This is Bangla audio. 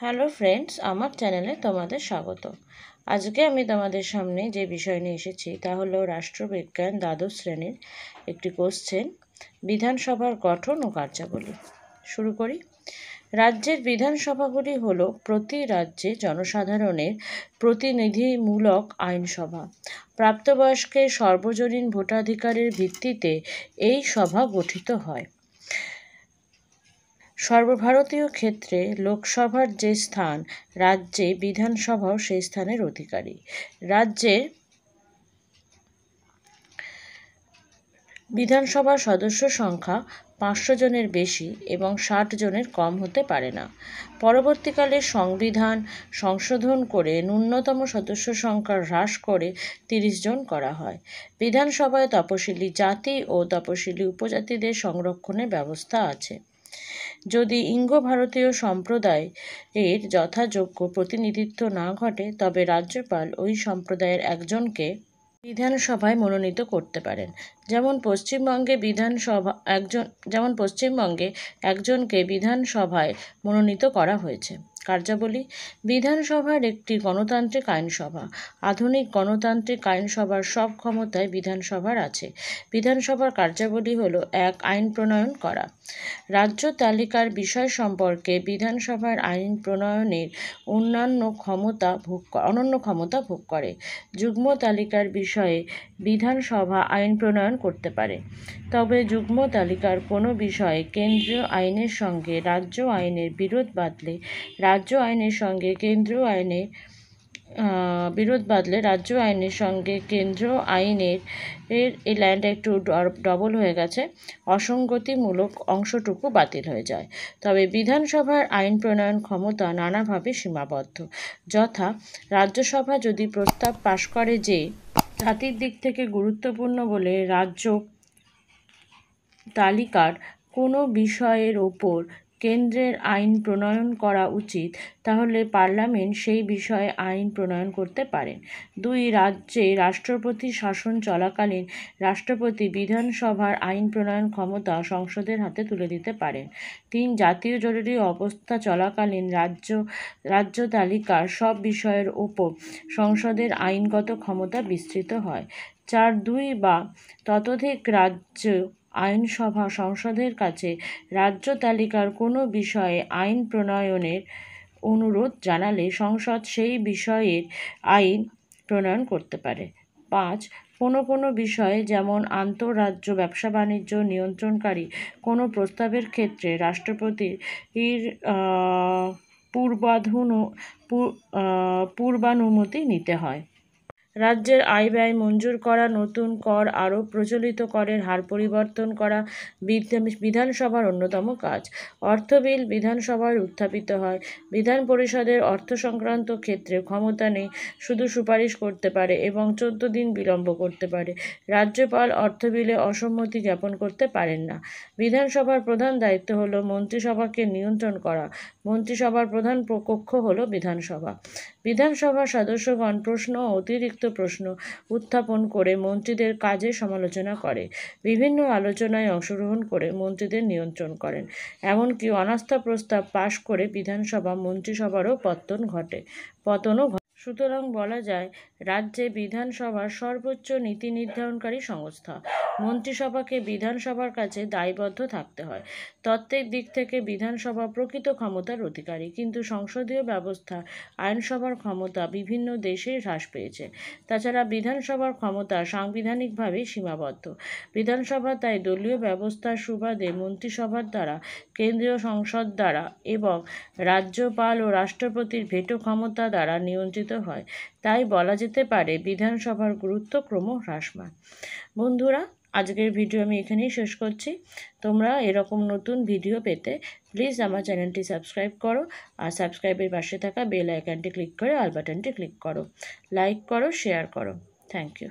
হ্যালো ফ্রেন্ডস, আমার চ্যানেলে তোমাদের স্বাগত। আজকে আমি তোমাদের সামনে যে বিষয় নিয়ে এসেছি তা হলো রাষ্ট্রবিজ্ঞান দ্বাদশ শ্রেণীর একটি কোশ্চেন, বিধানসভার গঠন ও কার্যাবলী। শুরু করি। রাজ্যের বিধানসভাগুলি হলো প্রতি রাজ্যে জনসাধারণের প্রতিনিধিমূলক আইনসভা। প্রাপ্তবয়স্কের সর্বজনীন ভোটাধিকারের ভিত্তিতে এই সভা গঠিত হয়। সর্বভারতীয় ক্ষেত্রে লোকসভার যে স্থান, রাজ্যে বিধানসভাও সেই স্থানের অধিকারী। রাজ্যের বিধানসভার সদস্য সংখ্যা 500 জনের বেশি এবং 60 জনের কম হতে পারে না। পরবর্তীকালে সংবিধান সংশোধন করে ন্যূনতম সদস্য সংখ্যা হ্রাস করে 30 জন করা হয়। বিধানসভায় তপশিলি জাতি ও তপশিলি উপজাতিদের সংরক্ষণের ব্যবস্থা আছে। যদি ইঙ্গ ভারতীয় সম্প্রদায়ের যথাযোগ্য প্রতিনিধিত্ব না ঘটে, তবে রাজ্যপাল ওই সম্প্রদায়ের একজনকে বিধানসভায় মনোনীত করতে পারেন। যেমন পশ্চিমবঙ্গে একজনকে বিধানসভায় মনোনীত করা হয়েছে। কার্যাবলী: বিধানসভার একটি গণতান্ত্রিক আইনসভা। আধুনিক গণতান্ত্রিক আইনসভার সব ক্ষমতায় বিধানসভার আছে। বিধানসভার কার্যাবলী হল: 1. আইন প্রণয়ন করা। রাজ্য তালিকার বিষয় সম্পর্কে বিধানসভার আইন প্রণয়নের অনন্য ক্ষমতা ভোগ করে। যুগ্ম তালিকার বিষয়ে বিধানসভা আইন প্রণয়ন করতে পারে, তবে যুগ্ম তালিকার কোনো বিষয়ে কেন্দ্রীয় আইনের সঙ্গে রাজ্য আইনের বিরোধ বাধলে রাজ্য আইনের সঙ্গে কেন্দ্রীয় আইনের এই লাইনটা একটু ডবল হয়ে গেছে, অসঙ্গতিমূলক অংশটুকু বাতিল হয়ে যায়। তবে বিধানসভার আইন প্রণয়ন ক্ষমতা নানাভাবে সীমাবদ্ধ। যথা: রাজ্যসভা যদি প্রস্তাব পাশ করে যে জাতির দিক থেকে গুরুত্বপূর্ণ বলে রাজ্য তালিকার কোনো বিষয়ের ওপর কেন্দ্রের আইন প্রণয়ন করা উচিত, তাহলে পার্লামেন্ট সেই বিষয়ে আইন প্রণয়ন করতে পারেন। 2. রাজ্যে রাষ্ট্রপতি শাসন চলাকালীন রাষ্ট্রপতি বিধানসভার আইন প্রণয়ন ক্ষমতা সংসদের হাতে তুলে দিতে পারেন। 3. জাতীয় জরুরি অবস্থা চলাকালীন রাজ্য তালিকার সব বিষয়ের ওপর সংসদের আইনগত ক্ষমতা বিস্তৃত হয়। 4. 2 বা ততোধিক রাজ্য আইনসভা সংসদের কাছে রাজ্য তালিকার কোনো বিষয়ে আইন প্রণয়নের অনুরোধ জানালে সংসদ সেই বিষয়ের আইন প্রণয়ন করতে পারে। 5. কোনো বিষয়ে, যেমন আন্তঃরাজ্য ব্যবসা বাণিজ্য নিয়ন্ত্রণকারী কোনো প্রস্তাবের ক্ষেত্রে রাষ্ট্রপতির পূর্বানুমতি নিতে হয়। রাজ্যের আয় ব্যয় মঞ্জুর করা, নতুন কর আরোপ, প্রচলিত করের হার পরিবর্তন করা বিধানসভার অন্যতম কাজ। অর্থ বিল বিধানসভায় উত্থাপিত হয়। বিধান পরিষদের অর্থ সংক্রান্ত ক্ষেত্রে ক্ষমতা নেই, শুধু সুপারিশ করতে পারে এবং 14 দিন বিলম্ব করতে পারে। রাজ্যপাল অর্থ বিলে অসম্মতি জ্ঞাপন করতে পারেন না। বিধানসভার প্রধান দায়িত্ব হল মন্ত্রিসভাকে নিয়ন্ত্রণ করা। মন্ত্রিসভার প্রধান কক্ষ হল বিধানসভা। বিধানসভার সদস্যগণ প্রশ্ন ও অতিরিক্ত প্রশ্ন উত্থাপন করে মন্ত্রীদের কাজের সমালোচনা করে। বিভিন্ন আলোচনায় অংশগ্রহণ করে মন্ত্রীদের নিয়ন্ত্রণ করেন। এমনকি অনাস্থা প্রস্তাব পাশ করে বিধানসভা মন্ত্রিসভারও পতনও ঘটে। সুতরাং বলা যায়, রাজ্যে বিধানসভা সর্বোচ্চ নীতি নির্ধারণকারী সংস্থা। মন্ত্রিসভাকে বিধানসভার কাছে দায়বদ্ধ থাকতে হয়। তত্ত্বের দিক থেকে বিধানসভা প্রকৃত ক্ষমতার অধিকারী, কিন্তু সংসদীয় ব্যবস্থা আইনসভার ক্ষমতা বিভিন্ন দেশেই হ্রাস পেয়েছে। তাছাড়া বিধানসভার ক্ষমতা সাংবিধানিকভাবে সীমাবদ্ধ। বিধানসভা তাই দলীয় ব্যবস্থার সুবাদে মন্ত্রিসভার দ্বারা, কেন্দ্রীয় সংসদ দ্বারা এবং রাজ্যপাল ও রাষ্ট্রপতির ভেটো ক্ষমতা দ্বারা নিয়ন্ত্রিত হয়। তাই বলা যেতে পারে বিধানসভার গুরুত্ব ক্রমহ্রাসমান। বন্ধুরা, আজকের ভিডিও আমি এখানেই শেষ করছি। তোমরা এরকম নতুন ভিডিও পেতে প্লিজ আমার চ্যানেলটি সাবস্ক্রাইব করো, আর সাবস্ক্রাইবের পাশে থাকা বেল আইকনটি ক্লিক করে অল বাটনটি ক্লিক করো। লাইক করো, শেয়ার করো। Thank you.